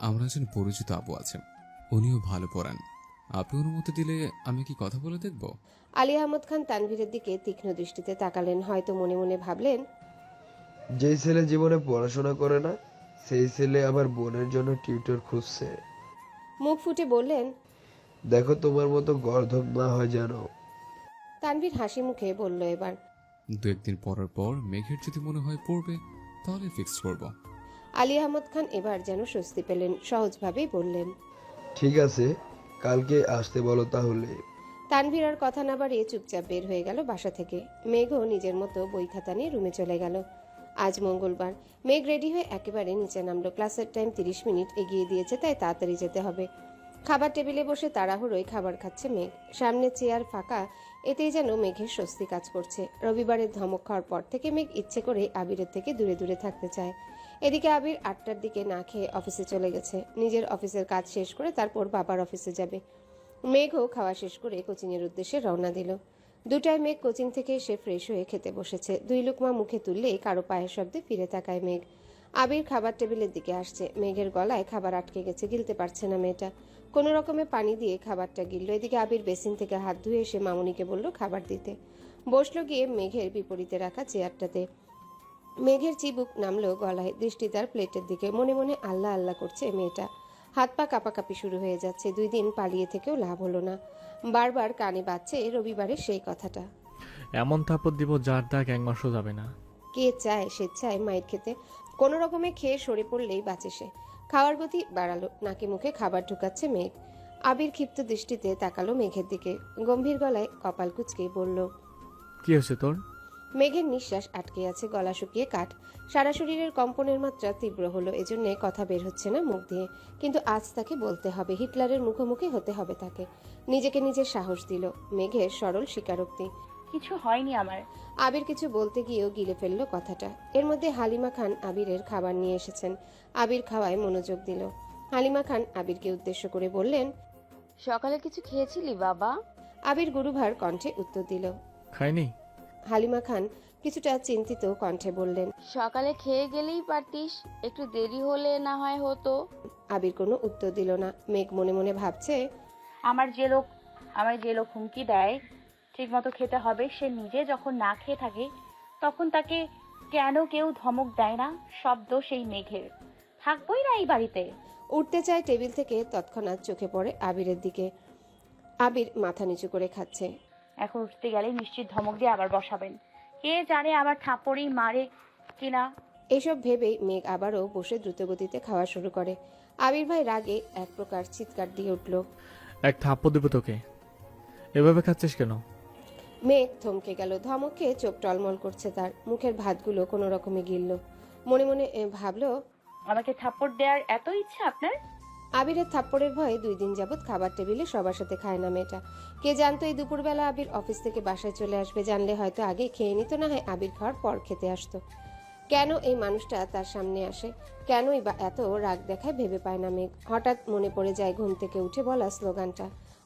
আমার একজন পরিচিত আপু আছে, উনিও ভালো পড়ান। আপনি অনুমতি দিলে আমি কি কথা বলে দেখব? আলী আহমদ খান তানভীরের দিকে তীক্ষ্ণ দৃষ্টিতে তাকালেন। হয়তো মনে মনে ভাবলেন, যেই ছেলে জীবনে পড়াশোনা করে না সেই ছেলে আবার বোনের জন্য টিউটর খুঁজছে। মুখ ফুটে বললেন, দেখো তোমার মতো গর্ধব না হয় যেন। তানভীর হাসি মুখে বলল, এবার 2-1 দিন পরার পর মেঘের যদি মনে হয় পড়বে তাহলে ফিক্স করব। আলী আহমদ খান এবার যেন স্বস্তি পেলেন, সহজভাবেই বললেন, ঠিক আছে, কালকে আসতে বলো তাহলে। তানভীর আর কথা না বাড়িয়ে চুপচাপ বের হয়ে গেল বাসা থেকে। মেঘও নিজের মতো বই খাতা নিয়ে রুমে চলে গেল। আজ মঙ্গলবার। মেঘ রেডি হয়ে একেবারে নিচে নামলো। ক্লাসের টাইম 30 মিনিট এগিয়ে দিয়েছে, তাই তাড়াতাড়ি যেতে হবে। খাবার টেবিলে বসে তাড়াহুড়োয় খাবার খাচ্ছে মেঘ। সামনে চেয়ার ফাঁকা, এতেই যেন মেঘের স্বস্তি কাজ করছে। রবিবারের ধমক খাওয়ার পর থেকে মেঘ ইচ্ছে করে আবিরের থেকে দূরে দূরে থাকতে চায়। এদিকে আবির 8টার দিকে না খেয়ে অফিসে চলে গেছে। নিজের অফিসের কাজ শেষ করে তারপর বাবার অফিসে যাবে। মেঘও খাওয়া শেষ করে কোচিংয়ের উদ্দেশ্যে রওনা দিল। 2টায় মেঘ কোচিং থেকে এসে ফ্রেশ হয়ে খেতে বসেছে। 2 লোকমা মুখে তুললেই কারো পায়ের শব্দে ফিরে তাকায় মেঘ। আবির খাবার টেবিলের দিকে আসছে। মেঘের গলায় খাবার আটকে গেছে, গিলতে পারছে না মেয়েটা। কোনো রকমে পানি দিয়ে খাবারটা গিলল। এদিকে আবির বেসিন থেকে হাত ধুয়ে এসে মামুনিকে বলল খাবার দিতে। বসলো গিয়ে মেঘের বিপরীতে রাখা চেয়ারটাতে। মেঘের চিবুক নামলো গলায়, দৃষ্টি তার প্লেটের দিকে। মনে মনে আল্লাহ আল্লাহ করছে মেয়েটা। হাত পা কাঁপাকাঁপি শুরু হয়ে যাচ্ছে। 2 দিন পালিয়ে থেকেও লাভ হলো না। বারবার কানে বাজছে রবিবারের সেই কথাটা। এমন থাপড় দিব যার দাগ 1 মাসও যাবে না। কে চায় স্বেচ্ছায় মাইর খেতে? কোনো রকমে খেয়ে সরে পড়লেই বাঁচে সে। খাওয়ার গতি বাড়ালো, নাকে মুখে খাবার ঢুকাচ্ছে মেঘ। আবির ক্ষিপ্ত দৃষ্টিতে তাকালো মেঘের দিকে। গম্ভীর গলায় কপাল কুঁচকে বলল, কি হয়েছে তোর? মেঘের নিঃশ্বাস আটকে আছে, গলা শুকিয়ে কাঠ। সারা শরীরের কম্পনের মাত্রা তীব্র হলো, এজন্য কথা বের হচ্ছে না মুখ দিয়ে। কিন্তু আজ তাকে বলতে হবে, হিটলারের মুখোমুখি হতে হবে তাকে। নিজেকে নিজের সাহস দিল। মেঘের সরল স্বীকারোক্তি। কিছু হয়নি আমার। আবির কিছু বলতে গিয়েও গিলে ফেললো কথাটা। এর মধ্যে হালিমা খান আবিরের খাবার নিয়ে এসেছেন। আবির খাওয়ায় মনোযোগ দিল। হালিমা খান আবিরকে উদ্দেশ্য করে বললেন, সকালে কিছু খেয়েছিলি বাবা? আবির গুরুভার কণ্ঠে উত্তর দিল। খাইনি। হালিমা খান কিছুটা চিন্তিত কণ্ঠে বললেন, সকালে খেয়ে গেলেই পারতিস, একটু দেরি হলে না হয় হতো। আবির কোনো উত্তর দিল না। মেঘ মনে মনে ভাবছে, আমার যে লোক হুমকি দেয় ঠিক মতো খেতে হবে, সে নিজে যখন না খেয়ে থাকে তখন তাকে কেন কেউ ধমক দেয় না? সব দোষ এই মেঘের। থাকবোই না এই বাড়িতে। উঠতে চায় টেবিল থেকে, তৎক্ষণাৎ চোখে পড়ে আবিরের দিকে। আবির মাথা নিচু করে খাচ্ছে। এখন উঠতে গেলে নিশ্চিত ধমক দিয়ে আবার বসাবেন। কে জানে আবার থাপ্পড়ই মারে কিনা। এসব ভেবেই মেঘ আবারও বসে দ্রুতগতিতে খাওয়া শুরু করে। আবির ভাই রাগে এক প্রকার চিৎকার দিয়ে উঠল। এক থাপ্পড় দেবো তোকে। এভাবে খাচ্ছিস কেন? মেঘ থমকে গেল। ধমক খেয়ে চোখ টলমল করছে তার। মুখের ভাতগুলো কোনো রকমে গিলল। মনে মনে ভাবল, আমাকে থাপ্পড় দেওয়ার এত ইচ্ছা আপনার? আবিরের থাপ্পড়ের ভয়ে 2 দিন যাবৎ খাবার টেবিলে সবার সাথে খায় না মেয়েটা। কে জানতো এই দুপুরবেলা আবির অফিস থেকে বাসায় চলে আসবে। জানলে হয়তো আগে খেয়ে নিত, না হয় আবির খাওয়ার পর খেতে আসতো। কেন এই মানুষটা তার সামনে আসে? কেনই বা এত রাগ দেখায় ভেবে পায় না মেঘ। হঠাৎ মনে পড়ে যায় ঘুম থেকে উঠে বলা স্লোগানটা।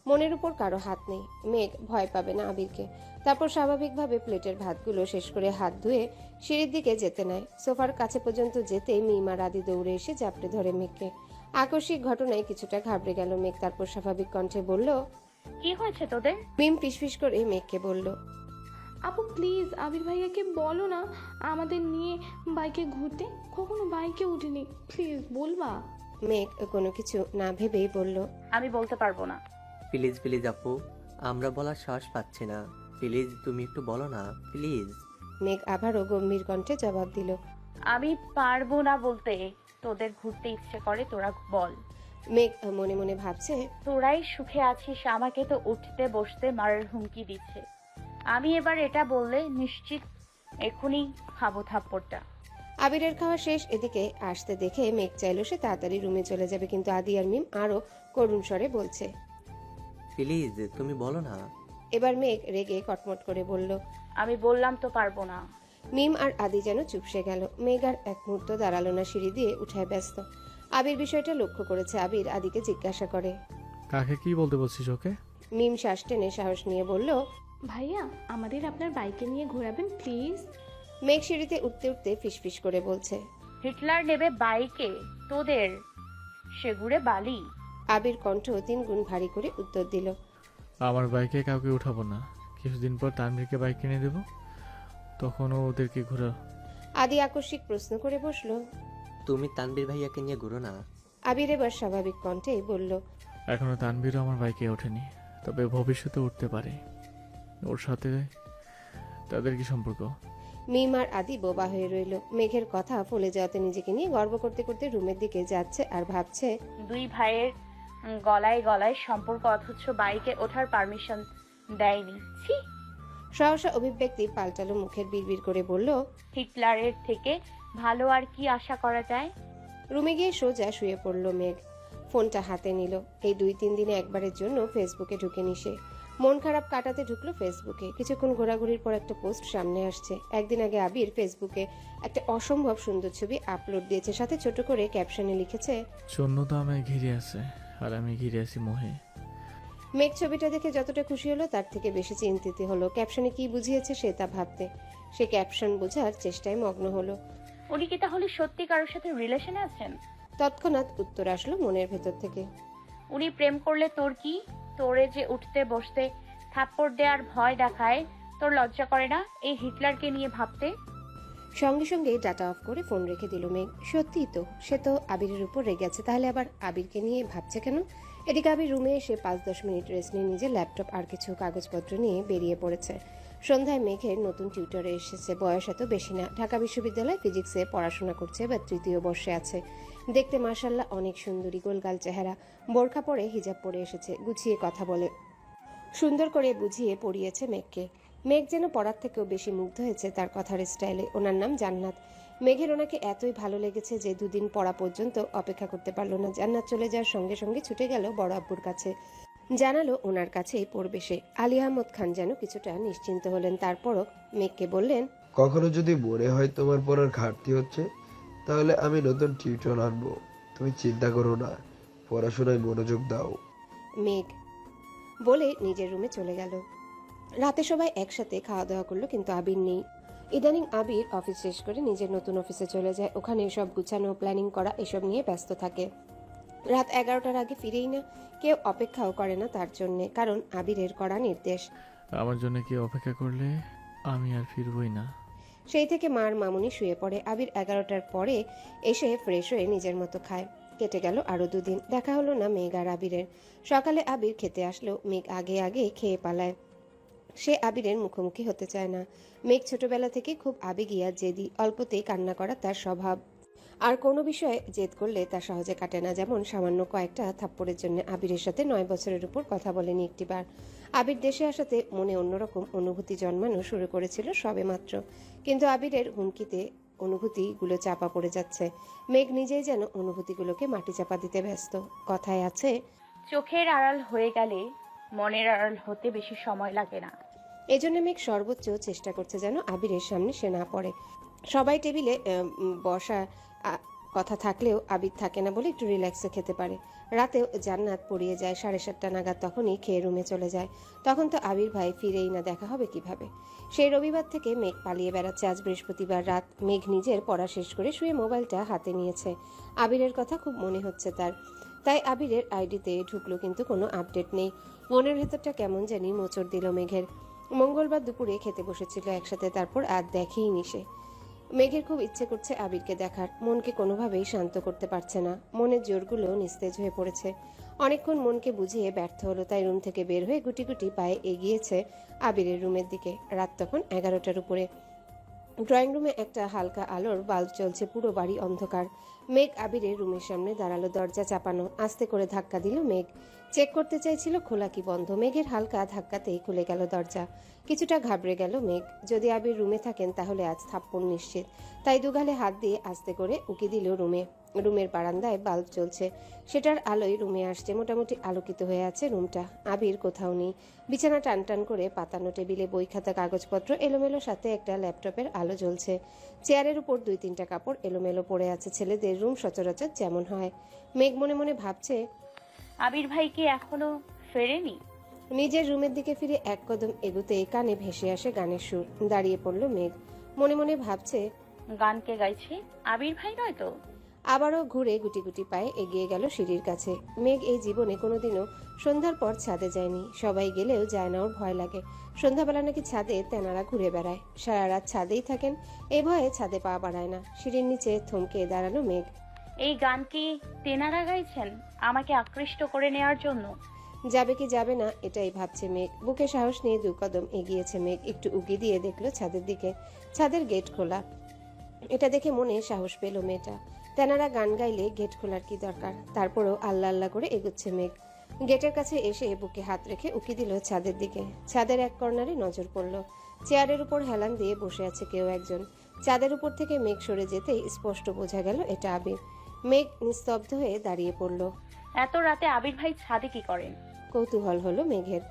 মনের উপর কারো হাত নেই। মেঘ ভয় পাবে না আবিরকে। তারপর স্বাভাবিকভাবে প্লেটের ভাতগুলো শেষ করে হাত ধুয়ে সিঁড়ির দিকে যেতে নেয়। সোফার কাছে পর্যন্ত যেতে মিম আর আদি দৌড়ে এসে জাপটে ধরে মেঘকে। আকস্মিক ঘটনায় কিছুটা ঘাবড়ে গেল মেঘ। তারপর স্বাভাবিক কণ্ঠে বলল, কি হয়েছে তোদের? মিম ফিসফিস করে মেঘকে বলল, আপু প্লিজ আবির ভাইয়াকে বলো না আমাদের নিয়ে বাইকে ঘুরতে। কখনো বাইকে উঠিনি, প্লিজ বলবা। মেঘ কোনো কিছু না ভেবেই বলল, আমি বলতে পারবো না। প্লিজ প্লিজ আপু, আমরা বলার সাহস পাচ্ছি না। প্লিজ তুমি একটু বলো না প্লিজ। মেঘ আবারও গম্ভীর কণ্ঠে জবাব দিল। আমি পারবো না বলতে। তোদের ঘুরতে ইচ্ছে করে তোরা বল। মেঘ মনে মনে ভাবছে, তোরাই সুখে আছিস, আমাকে তো উঠতে বসতে মারার হুমকি দিচ্ছে। আমি এবার এটা বললে নিশ্চিত এখনই খাবো থাপ্পড়টা। আবিরের খাওয়া শেষ। এদিকে আসতে দেখে মেঘ চাইল সে তাড়াতাড়ি রুমে চলে যাবে, কিন্তু আদি আর মিম আরো করুণ স্বরে বলছে। প্লিজ তুমি বলো না। এবার মেঘ রেগে কটমট করে বলল, আমি বললাম তো পারবো না। মিম আর আদি যেন চুপসে গেল। মেঘ আর এক মুহূর্ত দাঁড়ালো না, সিঁড়ি দিয়ে উঠায় ব্যস্ত। আবির বিষয়টা লক্ষ্য করেছে। আবির আদিকে জিজ্ঞাসা করে, কাকে কি বলতে বলছিস ওকে? মিম শ্বাস টেনে সাহস নিয়ে বলল, ভাইয়া আমাদের আপনার বাইকে নিয়ে ঘোরাবেন প্লিজ। মেঘ সিঁড়িতে উঠতে উঠতে ফিসফিস করে বলছে, হিটলার নেবে বাইকে তোদের? সেগুড়ে বালি। আবির কণ্ঠ 3 গুণ ভারী করে উত্তর দিল। আমার বাইকে কাউকে উঠাবো না। কিছুদিন পর তানভীরকে বাইক কিনে দেবো, তখনও ওদেরকে ঘোরা। আদি আকস্মিক প্রশ্ন করে বসলো। তুমি তানবীর ভাইয়াকে নিয়ে ঘুরো না। আবির এবার স্বাভাবিক কণ্ঠেই বলল। এখনো তানভীরও আমার বাইকে ওঠেনি, তবে ভবিষ্যতে উঠতে পারে। ওর সাথে তাদের কি সম্পর্ক? মিম আর আদি বোবা হয়ে রইল। মেঘের কথা ফলে যাওয়াতে নিজেকে নিয়ে গর্ব করতে করতে রুমের দিকে যাচ্ছে আর ভাবছে, দুই ভাইয়ের গলায় গলায় সম্পর্ক, অথচ বাইকে ওঠার পারমিশন দেয়নি। ছি। সহসা অভিব্যক্তি পাল্টালো মুখের বিড়বিড় করে বলল। হিটলারের থেকে ভালো আর কি আশা করা যায়? রুমে গিয়ে সোজা শুয়ে পড়ল মেঘ। ফোনটা হাতে নিল। এই 2-3 দিনে একবারের জন্য ফেসবুকে ঢুকে নিসে। মন খারাপ কাটাতে ঢুকলো ফেসবুকে। কিছুক্ষণ ঘোরাঘুরির পর একটা পোস্ট সামনে আসছে। একদিন আগে আবির ফেসবুকে একটা অসম্ভব সুন্দর ছবি আপলোড দিয়েছে, সাথে ছোট করে ক্যাপশনে লিখেছে, শূন্যতা আমায় ঘিরে আছে আর আমি ঘিরে আছি মোহে। মেঘ ছবিটা দেখে যতটা খুশি হলো তার থেকে বেশি চিন্তিত হলো। ক্যাপশনে কি বুঝিয়েছে সে তা ভাবতে। সে ক্যাপশন বোঝার চেষ্টায় মগ্ন হলো। উনি কি তাহলে সত্যি কারোর সাথে রিলেশনে আছেন? তৎক্ষণাৎ উত্তর আসলো মনের ভেতর থেকে। উনি প্রেম করলে তোর কি? তোরে যে উঠতে বসতে থাপ্পড় দেওয়ার ভয় দেখায়, তোর লজ্জা করে না এই হিটলারকে নিয়ে ভাবতে? সঙ্গে সঙ্গে ডাটা অফ করে ফোন রেখে দিল মেঘ। সত্যিই তো, সে তো আবিরের উপর রেগে আছে, তাহলে আবার আবিরকে নিয়ে ভাবছে কেন? এদিকে আবির রুমে এসে 5-10 মিনিট রেস্ট নিয়ে নিজের ল্যাপটপ আর কিছু কাগজপত্র নিয়ে বেরিয়ে পড়েছে। সন্ধ্যায় মেঘের নতুন টিউটরে এসেছে। বয়স এত বেশি না, ঢাকা বিশ্ববিদ্যালয়ে ফিজিক্সে পড়াশোনা করছে, এবার 3য় বর্ষে আছে। দেখতে মাশাআল্লাহ অনেক সুন্দরী, গোলগাল চেহারা, বোরখা পরে হিজাব পরে এসেছে, গুছিয়ে কথা বলে, সুন্দর করে বুঝিয়ে পড়িয়েছে মেঘকে। মেঘ যেন পড়ার থেকেও বেশি মুগ্ধ হয়েছে তার কথার স্টাইলে। ওনার নাম জান্নাত। মেঘের ওনাকে এতই ভালো লেগেছে যে 2 দিন পড়া পর্যন্ত অপেক্ষা করতে পারলো না। জান্নাত চলে যাওয়ার সঙ্গে সঙ্গে ছুটে গেল বড় আব্বুর কাছে, জানালো ওনার কাছেই পড়বে সে। আলী আহমদ খান যেন কিছুটা নিশ্চিন্ত হলেন। তারপরও মেঘকে বললেন, কখনো যদি মনে হয় তোমার পড়ার ঘাটতি হচ্ছে, তাহলে আমি নতুন টিউটর আনবো। তুমি চিন্তা করো না, পড়াশোনায় মনোযোগ দাও। মেঘ বলে নিজের রুমে চলে গেল। রাতে সবাই একসাথে খাওয়া দাওয়া করলো, কিন্তু আবির নেই। ইদানিং আবির অফিস শেষ করে নিজের নতুন অফিসে চলে যায়। ওখানে সব গুছানো, প্ল্যানিং করা এসব নিয়ে ব্যস্ত থাকে। রাত 11টার আগে ফিরেই না। কেউ অপেক্ষাও করে না তার জন্য, কারণ আবিরের করা নির্দেশ। আমার জন্য কেউ অপেক্ষা করলে আমি আর ফিরবই না। সেই থেকে মার মামুনি শুয়ে পড়ে। আবির 11টার পরে এসে ফ্রেশ হয়ে নিজের মতো খায়। কেটে গেল আরো 2 দিন। দেখা হলো না মেঘ আর আবিরের। সকালে আবির খেতে আসলো, মেঘ আগে আগে খেয়ে পালায়। সে আবিরের মুখোমুখি হতে চায় না। মেঘ ছোটবেলা থেকে খুব আবেগিয়া, জেদি, অল্পতেই কান্না করা তার স্বভাব। আর কোনো বিষয়ে জেদ করলে তা সহজে কাটে না। যেমন সামান্য কয়েকটা থাপ্পড়ের জন্য আবিরের সাথে 9 বছরের উপর কথা বলেনি একটিবার। আবির দেশে আসাতে মনে অন্যরকম অনুভূতি জন্মানো শুরু করেছিল সবেমাত্র, কিন্তু আবিরের হুমকিতে অনুভূতিগুলো চাপা পড়ে যাচ্ছে। মেঘ নিজেই যেন অনুভূতিগুলোকে মাটি চাপা দিতে ব্যস্ত। কথায় আছে, চোখের আড়াল হয়ে গেলে মনের আড়াল হতে বেশি সময় লাগে না। এজন্য মেঘ সর্বোচ্চ চেষ্টা করছে যেন আবিরের সামনে সে না পড়ে। সবাই টেবিলে বসা কথা থাকলেও আবির থাকে না বলে একটু রিল্যাক্সে খেতে পারে। রাতেও জান্নাত পড়িয়ে যায় 7:30 নাগাদ, তখনই খেয়ে রুমে চলে যায়। তখন তো আবির ভাই ফিরেই না, দেখা হবে কিভাবে? সেই রবিবার থেকে মেঘ পালিয়ে বেড়াচ্ছে। আজ বৃহস্পতিবার রাত। মেঘ নিজের পড়া শেষ করে শুয়ে মোবাইলটা হাতে নিয়েছে। আবিরের কথা খুব মনে হচ্ছে তার, তাই আবিরের আইডিতে ঢুকলো, কিন্তু কোনো আপডেট নেই। মনের ভেতরটা কেমন জানি মোচড় দিল মেঘের। মঙ্গলবার দুপুরে খেতে বসেছিল একসাথে, তারপর আর দেখেইনি সে। মেঘের খুব ইচ্ছে করছে আবিরকে দেখার, মনকে কোনোভাবেই শান্ত করতে পারছে না। মনের জোরগুলো নিস্তেজ হয়ে পড়েছে। অনেকক্ষণ মনকে বুঝিয়ে ব্যর্থ হলো, তাই রুম থেকে বের হয়ে গুটি গুটি পায়ে এগিয়েছে আবিরের রুমের দিকে। রাত তখন 11টার উপরে। ড্রয়িং রুমে একটা হালকা আলোর বাল্ব জ্বলছে, পুরো বাড়ি অন্ধকার। মেঘ আবিরের রুমের সামনে দাঁড়ালো, দরজা চাপানো। আস্তে করে ধাক্কা দিল মেঘ। চেক করতে চাইছিল খোলা কি বন্ধ। মেঘের হালকা ধাক্কাতেই খুলে গেল দরজা। কিছুটা ঘাবড়ে গেল মেঘ। যদি আবির রুমে থাকেন তাহলে আজ থাপ্পড় নিশ্চিত। তাই দুগালে হাত দিয়ে আস্তে করে উকি দিল রুমে। রুমের বারান্দায় বাল্ব জ্বলছে, সেটার আলোয় রুমে আসছে। মোটামুটি আলোকিত হয়ে আছে রুমটা। আবির কোথাও নেই। বিছানা টান টান করে পাতানো, টেবিলে বই খাতা কাগজপত্র এলোমেলো, সাথে একটা ল্যাপটপের আলো জ্বলছে। চেয়ারের উপর 2-3টা কাপড় এলোমেলো পড়ে আছে। ছেলেদের রুম সচরাচর যেমন হয়। মেঘ মনে মনে ভাবছে, আবির ভাই কি এখনো ফেরেনি? নিজের রুমের দিকে ফিরে এক কদম এগুতেই কানে ভেসে আসে গানের সুর। দাঁড়িয়ে পড়ল মেঘ। মনে মনে ভাবছে, গান কে গাইছে? আবির ভাই নয় তো? আবারও ঘুরে গুটি গুটি পায়ে এগিয়ে গেল সিঁড়ির কাছে। মেঘ এই জীবনে কোনোদিনও সন্ধ্যার পর ছাদে যায়নি। সবাই গেলেও যায় না, ওর ভয় লাগে। সন্ধ্যাবেলা নাকি ছাদে তেনারা ঘুরে বেড়ায়, সারা রাত ছাদেই থাকেন, এ ভয়ে ছাদে পা বাড়ায় না। সিঁড়ির নিচে থমকে দাঁড়ালো মেঘ। এই গান কি তেনারা গাইছেন আমাকে আকৃষ্ট করে নেওয়ার জন্য? যাবে কি যাবে না এটাই ভাবছে মেঘ। বুকে সাহস নিয়ে 2 কদম এগিয়েছে মেঘ। একটু উকি দিয়ে দেখলো ছাদের দিকে। ছাদের গেট খোলা। এটা দেখে মনে সাহস পেল মেয়েটা। তেনারা গান গাইলে গেট খোলার কি দরকার? তারপরও আল্লাহ আল্লাহ করে এগোচ্ছে মেঘ। গেটের কাছে এসে বুকে হাত রেখে উকি দিল ছাদের দিকে। ছাদের এক কর্নারে নজর পড়ল। চেয়ারের উপর হেলান দিয়ে বসে আছে কেউ একজন। চাঁদের উপর থেকে মেঘ সরে যেতেই স্পষ্ট বোঝা গেল এটা আবির। মেঘ নিস্তব্ধ হয়ে দাঁড়িয়ে পড়ল। এত রাতে আবির ভাই ছাদে কি করেন? কৌতূহল হলো মেঘের।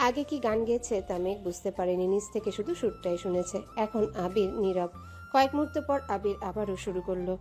আগে কি গান গেয়েছে তা মেঘ বুঝতে পারেনি, নিচ থেকে শুধু সুরটাই শুনেছে। এখন আবির নীরব। কয়েক মুহূর্ত পর আবির আবারও শুরু করলো।